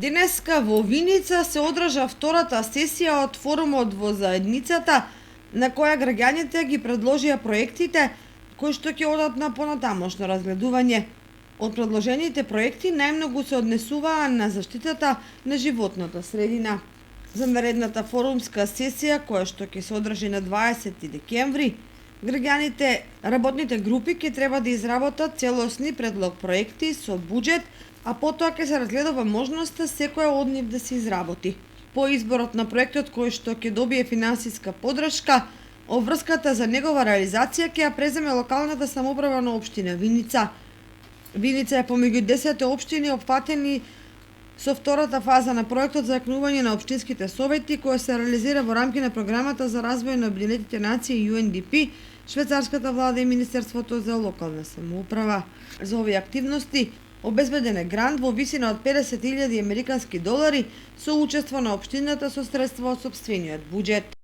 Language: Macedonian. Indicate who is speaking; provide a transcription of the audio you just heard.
Speaker 1: Денеска во Виница се одржа втората сесија од форумот во заедницата, на која граѓаните ги предложија проектите кои што ќе одат на понатамошно разгледување. Од предложените проекти најмногу се однесуваа на заштитата на животната средина. За наредната форумска сесија, која што ќе се одржи на 20 декември, граѓаните, работните групи ќе треба да изработат целосни предлог проекти со буџет, а потоа ќе се разгледува можноста секоја од нив да се изработи. По изборот на проектот кој што ќе добие финансиска поддршка, обврската за негова реализација ќе ја преземе локалната самоуправа на општина Виница. Виница е помеѓу 10 општини опфатени со втората фаза на проектот за јакнување на општинските совети, која се реализира во рамки на програмата за развој на Обединетите нации UNDP, швајцарската влада и Министерството за локална самоуправа. За овие активности обезбеден е грант во висина од $50,000 со учество на општината со средства од сопствениот буџет.